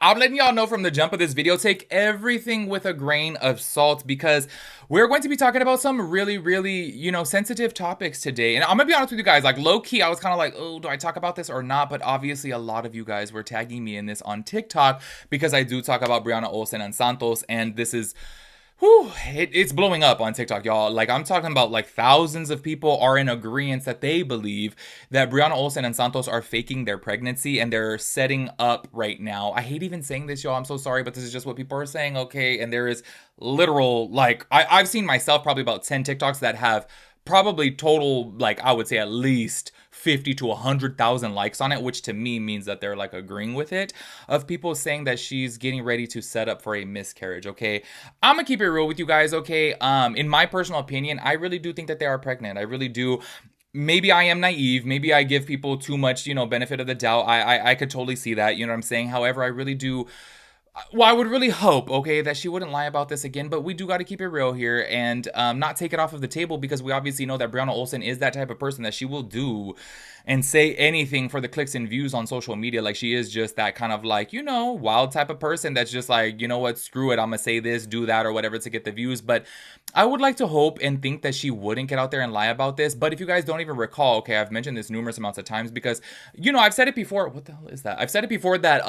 I'm letting y'all know from the jump of this video, take everything with a grain of salt because we're going to be talking about some really, sensitive topics today. And I'm gonna be honest with you guys, like low key, I was kind of like, oh, do I talk about this or not? But obviously, a lot of you guys were tagging me in this on TikTok because I do talk about Brianna Olsen Santos, and this is it's blowing up on TikTok, y'all. Like, I'm talking about like thousands of people are in agreement that they believe that Brianna Olsen and Santos are faking their pregnancy and they're setting up right now. I hate even saying this, y'all. I'm so sorry, but this is just what people are saying, okay? And there is literal, like, I've seen myself probably about 10 TikToks that have probably total, like, I would say at least 50 to 100,000 likes on it, which to me means that they're like agreeing with it, of people saying that she's getting ready to set up for a miscarriage. Okay, I'm gonna keep it real with you guys. Okay, in my personal opinion, I really do think that they are pregnant. I really do. Maybe I am naive. Maybe I give people too much, benefit of the doubt. I could totally see that. You know what I'm saying? However, I really do. Well, I would really hope, okay, that she wouldn't lie about this again, but we do got to keep it real here and not take it off of the table because we obviously know that Brianna Olsen is that type of person that she will do and say anything for the clicks and views on social media. Like, she is just that kind of like, wild type of person that's just like, you know what, screw it, I'm gonna say this, do that, or whatever to get the views. But I would like to hope and think that she wouldn't get out there and lie about this. But if you guys don't even recall, okay, I've mentioned this numerous amounts of times because, I've said it before. What the hell is that? I've said it before that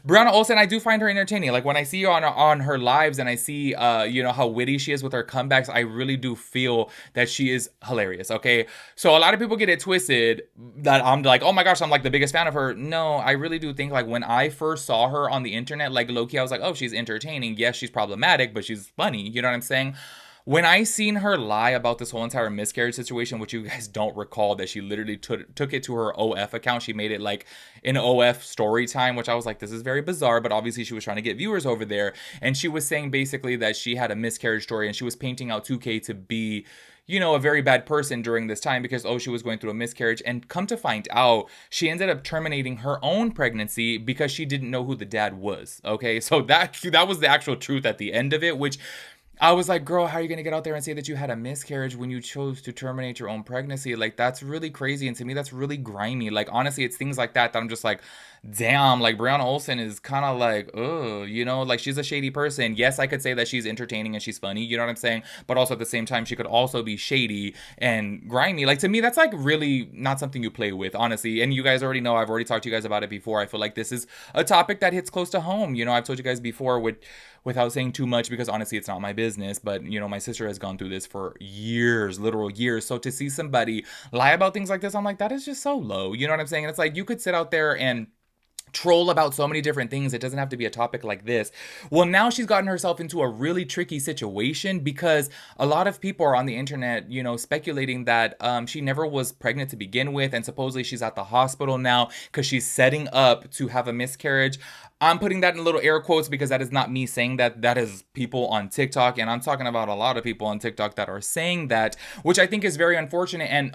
Brianna Olsen, I do find her entertaining. Like, when I see her on her lives and I see, how witty she is with her comebacks, I really do feel that she is hilarious, okay? So a lot of people get it twisted that I'm like, oh my gosh, I'm like the biggest fan of her. No, I really do think like when I first saw her on the internet, like low-key, I was like, oh, she's entertaining. Yes, she's problematic, but she's funny. You know what I'm saying? When I seen her lie about this whole entire miscarriage situation, which you guys don't recall, that she literally took it to her OF account. She made it like an OF story time, which I was like, this is very bizarre, but obviously she was trying to get viewers over there. And she was saying basically that she had a miscarriage story and she was painting out 2K to be, a very bad person during this time because, oh, she was going through a miscarriage. And come to find out, she ended up terminating her own pregnancy because she didn't know who the dad was. Okay, so that was the actual truth at the end of it, which I was like, girl, how are you going to get out there and say that you had a miscarriage when you chose to terminate your own pregnancy? Like, that's really crazy. And to me, that's really grimy. Like, honestly, it's things like that I'm just like, damn, like, Brianna Olsen is kind of like, oh, like, she's a shady person. Yes, I could say that she's entertaining and she's funny, you know what I'm saying? But also at the same time, she could also be shady and grimy. Like, to me, that's like really not something you play with, honestly. And you guys already know, I've already talked to you guys about it before. I feel like this is a topic that hits close to home. I've told you guys before without saying too much because honestly it's not my business, but my sister has gone through this for years, literal years. So to see somebody lie about things like this, I'm like, that is just so low, you know what I'm saying? And it's like, you could sit out there and troll about so many different things. It doesn't have to be a topic like this. Well, now she's gotten herself into a really tricky situation because a lot of people are on the internet, speculating that she never was pregnant to begin with, and supposedly she's at the hospital now because she's setting up to have a miscarriage. I'm putting that in little air quotes because that is not me saying that. That is people on TikTok, and I'm talking about a lot of people on TikTok that are saying that, which I think is very unfortunate. And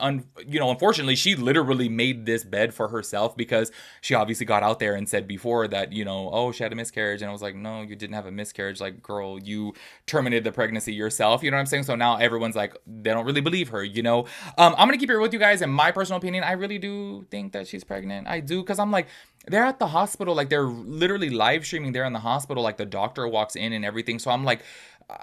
unfortunately, she literally made this bed for herself because she obviously got out there and said before that, oh, she had a miscarriage, and I was like, no, you didn't have a miscarriage. Like, girl, you terminated the pregnancy yourself. You know what I'm saying? So now everyone's like, they don't really believe her. I'm gonna keep it real with you guys. In my personal opinion, I really do think that she's pregnant. I do, because I'm like, they're at the hospital, like they're literally live streaming there in the hospital, like the doctor walks in and everything. So I'm like,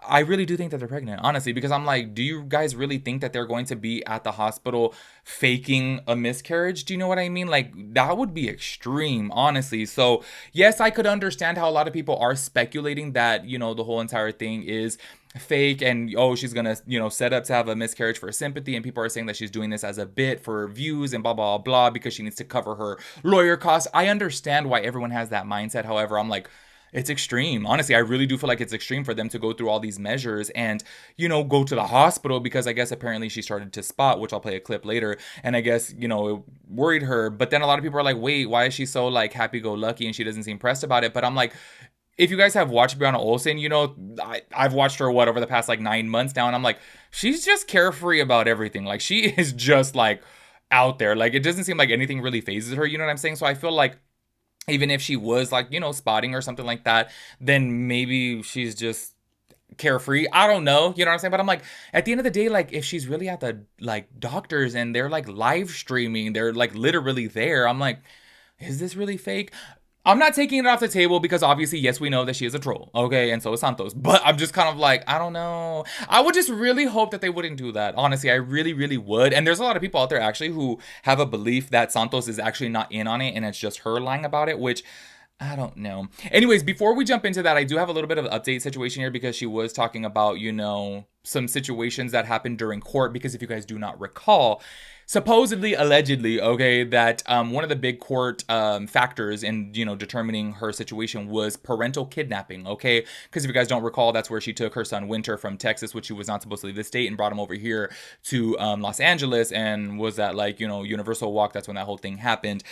I really do think that they're pregnant, honestly, because I'm like, do you guys really think that they're going to be at the hospital faking a miscarriage? Do you know what I mean? Like, that would be extreme, honestly. So yes, I could understand how a lot of people are speculating that, the whole entire thing is fake and, oh, she's gonna set up to have a miscarriage for sympathy, and people are saying that she's doing this as a bit for views and blah blah blah because she needs to cover her lawyer costs. I understand why everyone has that mindset. However, I'm like, it's extreme. Honestly, I really do feel like it's extreme for them to go through all these measures and, go to the hospital because I guess apparently she started to spot, which I'll play a clip later. And I guess, it worried her. But then a lot of people are like, wait, why is she so like happy-go-lucky and she doesn't seem pressed about it? But I'm like, if you guys have watched Brianna Olsen, I've watched her, over the past like 9 months now. And I'm like, she's just carefree about everything. Like, she is just like out there. Like, it doesn't seem like anything really phases her. You know what I'm saying? So I feel like even if she was like, spotting or something like that, then maybe she's just carefree. I don't know. You know what I'm saying? But I'm like, at the end of the day, like, if she's really at the like doctors and they're like live streaming, they're like literally there, I'm like, is this really fake? I'm not taking it off the table because obviously, yes, we know that she is a troll, okay, and so is Santos. But I'm just kind of like, I don't know. I would just really hope that they wouldn't do that. Honestly, I really, really would. And there's a lot of people out there actually who have a belief that Santos is actually not in on it and it's just her lying about it, which I don't know. Anyways, before we jump into that, I do have a little bit of an update situation here because she was talking about, some situations that happened during court. Because if you guys do not recall, supposedly, allegedly, okay, that one of the big court factors in, determining her situation was parental kidnapping, okay? Because if you guys don't recall, that's where she took her son Winter from Texas, which he was not supposed to leave the state, and brought him over here to Los Angeles, and was that like, Universal Walk, that's when that whole thing happened.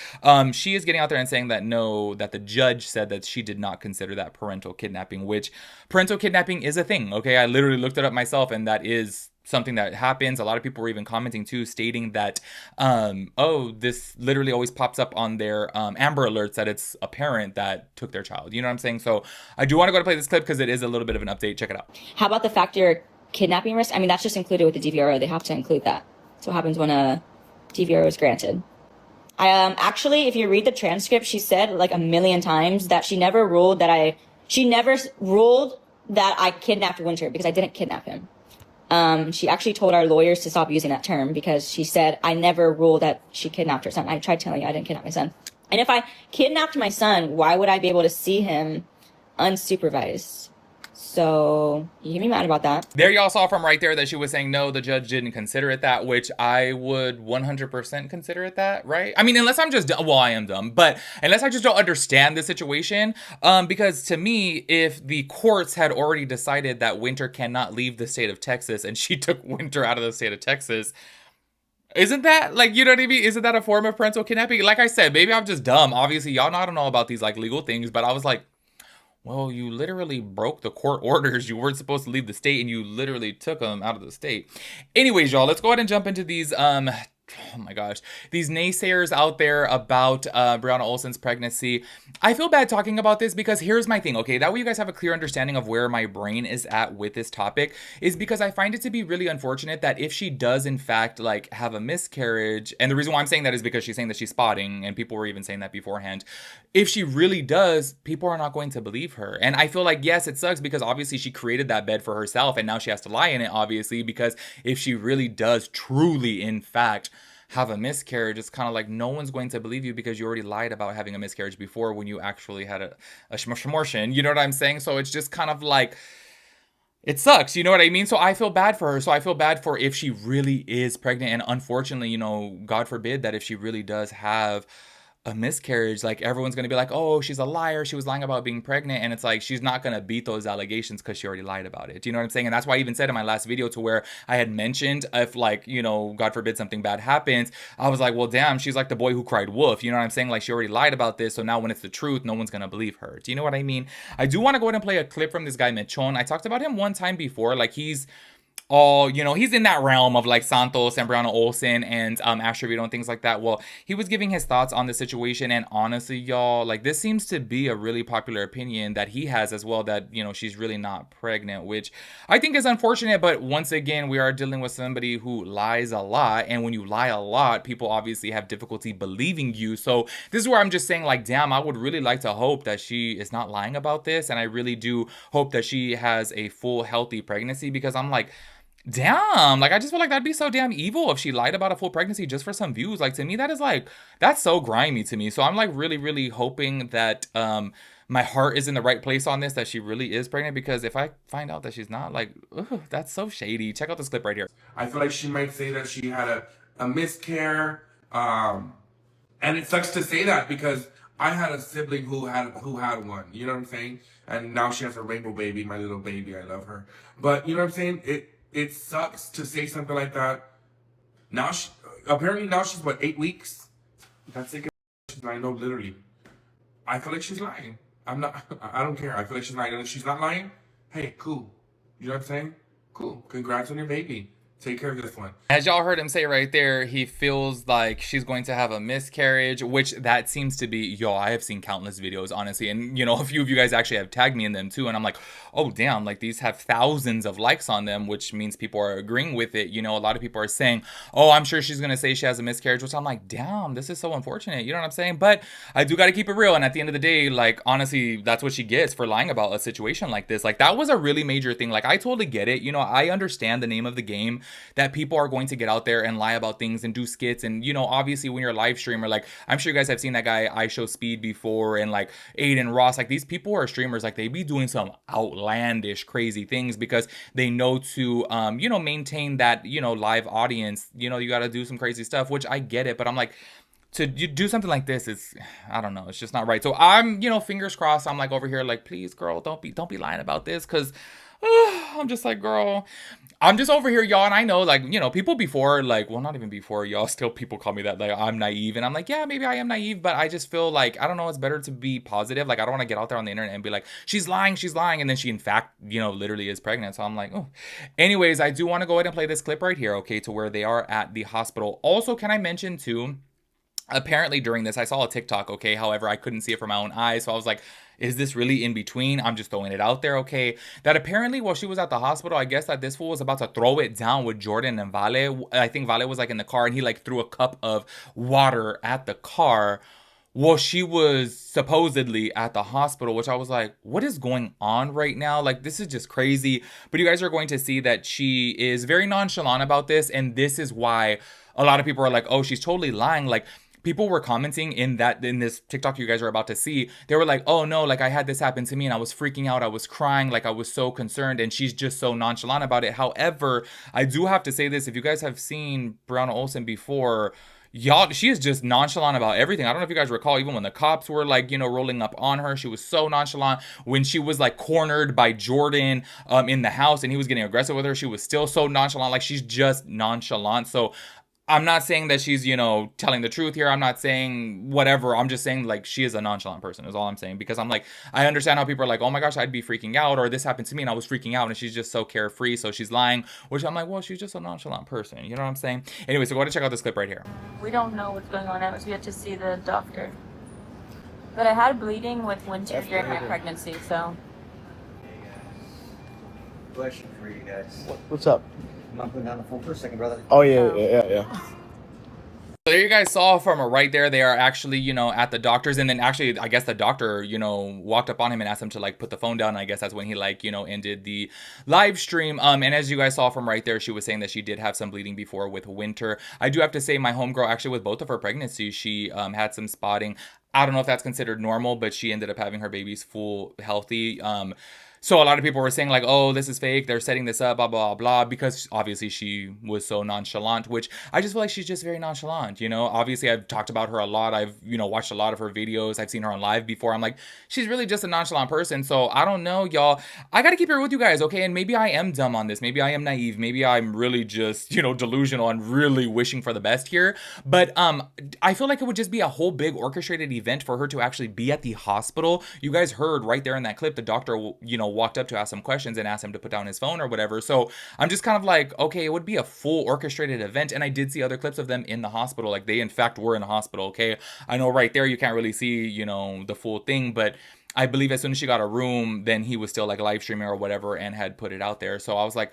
She is getting out there and saying that no, that the judge said that she did not consider that parental kidnapping, which parental kidnapping is a thing, okay? I literally looked it up myself, and that is something that happens. A lot of people were even commenting too, stating that, this literally always pops up on their Amber Alerts that it's a parent that took their child. You know what I'm saying? So I do want to go to play this clip because it is a little bit of an update. Check it out. How about the fact you're kidnapping risk? I mean, that's just included with the DVRO. They have to include that. That's what happens when a DVRO is granted. Actually, if you read the transcript, she said like a million times that she never ruled that I kidnapped Winter, because I didn't kidnap him. She actually told our lawyers to stop using that term because she said, I never ruled that she kidnapped her son. I tried telling you I didn't kidnap my son. And if I kidnapped my son, why would I be able to see him unsupervised? So you can be mad about that. There y'all saw from right there that she was saying, no, the judge didn't consider it that, which I would 100% consider it that, right? I mean, unless I'm just, well, I am dumb, but unless I just don't understand the situation, because to me, if the courts had already decided that Winter cannot leave the state of Texas and she took Winter out of the state of Texas, isn't that like, you know what I mean? Isn't that a form of parental kidnapping? Like I said, maybe I'm just dumb. Obviously, y'all know I don't know about these like legal things, but I was like, well, you literally broke the court orders. You weren't supposed to leave the state, and you literally took them out of the state. Anyways, y'all, let's go ahead and jump into these oh my gosh, these naysayers out there about Brianna Olsen's pregnancy. I feel bad talking about this because here's my thing, okay? That way you guys have a clear understanding of where my brain is at with this topic, is because I find it to be really unfortunate that if she does in fact like have a miscarriage, and the reason why I'm saying that is because she's saying that she's spotting, and people were even saying that beforehand. If she really does, people are not going to believe her. And I feel like, yes, it sucks because obviously she created that bed for herself and now she has to lie in it, obviously, because if she really does truly, in fact, have a miscarriage, it's kind of like no one's going to believe you because you already lied about having a miscarriage before when you actually had a shmortion. You know what I'm saying? So it's just kind of like, it sucks, you know what I mean? So I feel bad for her. So I feel bad for if she really is pregnant. And unfortunately, God forbid that if she really does have a miscarriage, like everyone's gonna be like, oh, she's a liar, she was lying about being pregnant. And it's like, she's not gonna beat those allegations because she already lied about it. Do you know what I'm saying? And that's why I even said in my last video, to where I had mentioned, if like, God forbid something bad happens, I was like, well, damn, she's like the boy who cried wolf. You know what I'm saying? Like, she already lied about this, so now when it's the truth, no one's gonna believe her. Do you know what I mean? I do want to go ahead and play a clip from this guy Mechon. I talked about him one time before. Like, he's he's in that realm of like Santos and Brianna Olsen and Astro Vito and things like that. Well, he was giving his thoughts on the situation, and honestly, y'all, like, this seems to be a really popular opinion that he has as well, that she's really not pregnant, which I think is unfortunate. But once again, we are dealing with somebody who lies a lot, and when you lie a lot, people obviously have difficulty believing you. So this is where I'm just saying, like, damn, I would really like to hope that she is not lying about this, and I really do hope that she has a full healthy pregnancy, because I'm like, damn, like, I just feel like that'd be so damn evil if she lied about a full pregnancy just for some views. Like, to me, that is like, that's so grimy to me. So I'm like really, really hoping that my heart is in the right place on this, that she really is pregnant, because if I find out that she's not, like, ugh, that's so shady. Check out this clip right here. I feel like she might say that she had a miscarriage, and it sucks to say that because I had a sibling who had one. You know what I'm saying? And now she has a rainbow baby, my little baby. I love her. But you know what I'm saying? It sucks to say something like that. Now apparently now she's what, 8 weeks? That's it. I know, literally. I feel like she's lying. I don't care. I feel like she's lying. And if she's not lying, hey, cool. You know what I'm saying? Cool. Congrats on your baby. Take care of this one. As y'all heard him say right there, he feels like she's going to have a miscarriage, which that seems to be, yo, I have seen countless videos, honestly. And, you know, a few of you guys actually have tagged me in them too. And I'm like, oh, damn, like these have thousands of likes on them, which means people are agreeing with it. You know, a lot of people are saying, oh, I'm sure she's going to say she has a miscarriage, which I'm like, damn, this is so unfortunate. You know what I'm saying? But I do got to keep it real. And at the end of the day, like, honestly, that's what she gets for lying about a situation like this. Like, that was a really major thing. Like, I totally get it. You know, I understand the name of the game, that people are going to get out there and lie about things and do skits. And, you know, obviously when you're a live streamer, like, I'm sure you guys have seen that guy I Show Speed before, and like Aiden Ross, like these people are streamers, like they be doing some outlandish crazy things because they know to you know, maintain that, you know, live audience. You know, you got to do some crazy stuff, which I get it, but I'm like, to do something like this is, I don't know, it's just not right. So I'm, you know, fingers crossed, I'm like over here like, please girl, don't be lying about this, because I'm just like, girl, I'm just over here, y'all, and I know, like, you know, people before, like, well, not even before, y'all, still people call me that, like, I'm naive, and I'm like, yeah, maybe I am naive, but I just feel like, I don't know, it's better to be positive. Like, I don't want to get out there on the internet and be like, she's lying, and then she, in fact, you know, literally is pregnant, so I'm like, oh. Anyways, I do want to go ahead and play this clip right here, okay, to where they are at the hospital. Also, can I mention, too, apparently during this, I saw a TikTok, okay, however, I couldn't see it from my own eyes, so I was like, is this really in between? I'm just throwing it out there, okay? That apparently while she was at the hospital, I guess that this fool was about to throw it down with Jordan and Vale. I think Vale was like in the car, and he like threw a cup of water at the car while she was supposedly at the hospital, which I was like, what is going on right now? Like, this is just crazy. But you guys are going to see that she is very nonchalant about this, and this is why a lot of people are like, oh, she's totally lying. Like, people were commenting in this TikTok you guys are about to see. They were like, oh no, like I had this happen to me and I was freaking out. I was crying. Like I was so concerned, and she's just so nonchalant about it. However, I do have to say this. If you guys have seen Brianna Olsen before, y'all, she is just nonchalant about everything. I don't know if you guys recall, even when the cops were like, you know, rolling up on her, she was so nonchalant. When she was like cornered by Jordan in the house and he was getting aggressive with her, she was still so nonchalant. Like, she's just nonchalant. So I'm not saying that she's, you know, telling the truth here. I'm not saying whatever. I'm just saying, like, she is a nonchalant person is all I'm saying. Because I'm like, I understand how people are like, oh my gosh, I'd be freaking out. Or this happened to me and I was freaking out. And she's just so carefree. So she's lying. Which I'm like, well, she's just a nonchalant person. You know what I'm saying? Anyway, so go ahead and check out this clip right here. We don't know what's going on. I was yet to see the doctor. But I had bleeding with winter during my pregnancy, so. Question for you guys. What's up? I'm putting down the phone for a second, brother. Oh, yeah. So there you guys saw from right there, they are actually, you know, at the doctor's, and then actually, I guess the doctor, you know, walked up on him and asked him to like put the phone down. And I guess that's when he like, you know, ended the live stream. And as you guys saw from right there, she was saying that she did have some bleeding before with winter. I do have to say, my homegirl, actually with both of her pregnancies, she had some spotting. I don't know if that's considered normal, but she ended up having her babies full healthy. So a lot of people were saying like, oh, this is fake. They're setting this up, blah, blah, blah, because obviously she was so nonchalant, which I just feel like she's just very nonchalant, you know? Obviously, I've talked about her a lot. I've, you know, watched a lot of her videos. I've seen her on live before. I'm like, she's really just a nonchalant person. So I don't know, y'all. I got to keep it with you guys, okay? And maybe I am dumb on this. Maybe I am naive. Maybe I'm really just, you know, delusional and really wishing for the best here. But I feel like it would just be a whole big orchestrated event for her to actually be at the hospital. You guys heard right there in that clip, the doctor, you know, walked up to ask some questions and asked him to put down his phone or whatever. So I'm just kind of like, okay, it would be a full orchestrated event. And I did see other clips of them in the hospital. Like, they in fact were in the hospital, okay? I know right there you can't really see, you know, the full thing, but I believe as soon as she got a room, then he was still like live streaming or whatever and had put it out there. So I was like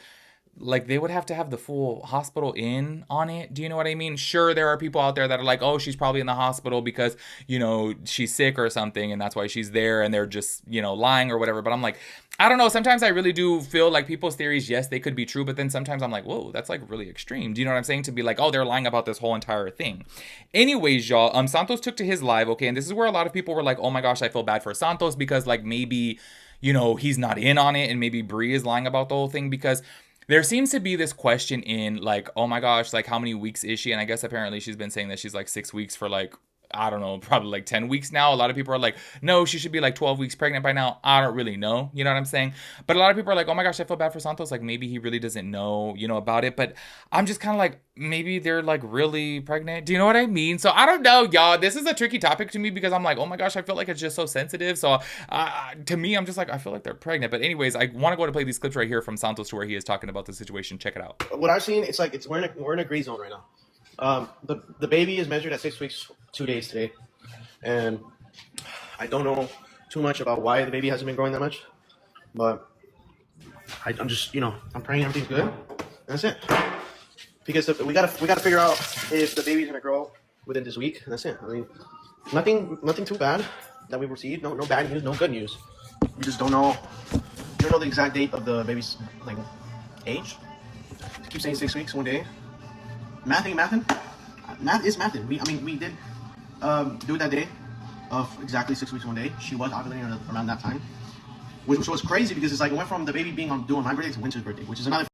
they would have to have the full hospital in on it. Do you know what I mean? Sure, there are people out there that are like, oh, she's probably in the hospital because, you know, she's sick or something and that's why she's there, and they're just, you know, lying or whatever. But I'm like, I don't know. Sometimes I really do feel like people's theories, yes, they could be true, but then sometimes I'm like, whoa, that's like really extreme. Do you know what I'm saying? To be like, oh, they're lying about this whole entire thing. Anyways, y'all, Santos took to his live, okay? And this is where a lot of people were like, oh my gosh, I feel bad for Santos because like maybe, you know, he's not in on it, and maybe Bree is lying about the whole thing, because there seems to be this question in like, oh my gosh, like how many weeks is she? And I guess apparently she's been saying that she's like 6 weeks for like I don't know, probably like 10 weeks now. A lot of people are like, no, she should be like 12 weeks pregnant by now. I don't really know. You know what I'm saying? But a lot of people are like, oh my gosh, I feel bad for Santos. Like maybe he really doesn't know, about it. But I'm just kind of like, maybe they're like really pregnant. Do you know what I mean? So I don't know, y'all. This is a tricky topic to me because I'm like, oh my gosh, I feel like it's just so sensitive. So to me, I'm just like, I feel like they're pregnant. But anyways, I want to go to play these clips right here from Santos to where he is talking about the situation. Check it out. What I've seen, it's like we're in a gray zone right now. The baby is measured at 6 weeks 2 days today, and I don't know too much about why the baby hasn't been growing that much, but I'm just I'm praying everything's good. That's it. Because we gotta figure out if the baby's gonna grow within this week. And that's it. I mean, nothing too bad that we've received. No bad news, no good news. We just don't know. You don't know the exact date of the baby's like age. I keep saying 6 weeks 1 day. Math is mathing. We did do it that day of exactly 6 weeks 1 day. She was ovulating around that time, which was crazy because it's like it went from the baby being due on my birthday to Winter's birthday, which is another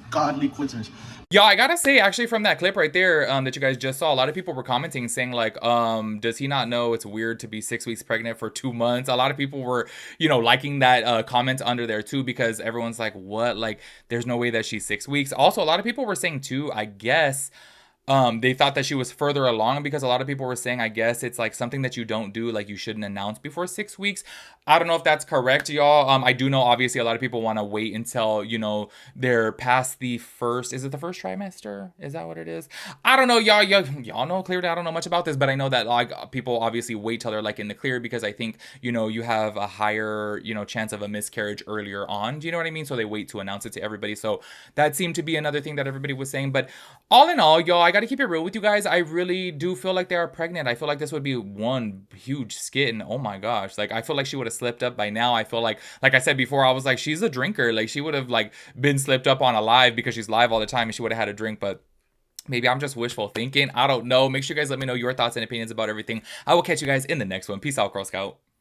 godly coincidence. Yeah, I gotta say, actually, from that clip right there that you guys just saw, a lot of people were commenting saying like, does he not know it's weird to be 6 weeks pregnant for 2 months? A lot of people were, liking that comment under there too, because everyone's like, what? Like, there's no way that she's 6 weeks. Also, a lot of people were saying too, I guess, they thought that she was further along because a lot of people were saying, I guess it's like something that you don't do, like you shouldn't announce before 6 weeks. I don't know if that's correct, y'all. I do know obviously a lot of people want to wait until, they're past the first, is it the first trimester? Is that what it is? I don't know, y'all know clearly I don't know much about this, but I know that like people obviously wait till they're like in the clear because I think, you have a higher, chance of a miscarriage earlier on. Do you know what I mean? So they wait to announce it to everybody. So that seemed to be another thing that everybody was saying. But all in all, y'all, I got to keep it real with you guys. I really do feel like they are pregnant. I feel like this would be one huge skit, and oh my gosh, like I feel like she would have slipped up by now. I feel like I said before, I was like, she's a drinker. Like she would have like been slipped up on a live because she's live all the time and she would have had a drink. But maybe I'm just wishful thinking. I don't know. Make sure you guys let me know your thoughts and opinions about everything. I will catch you guys in the next one. Peace out, Girl Scout.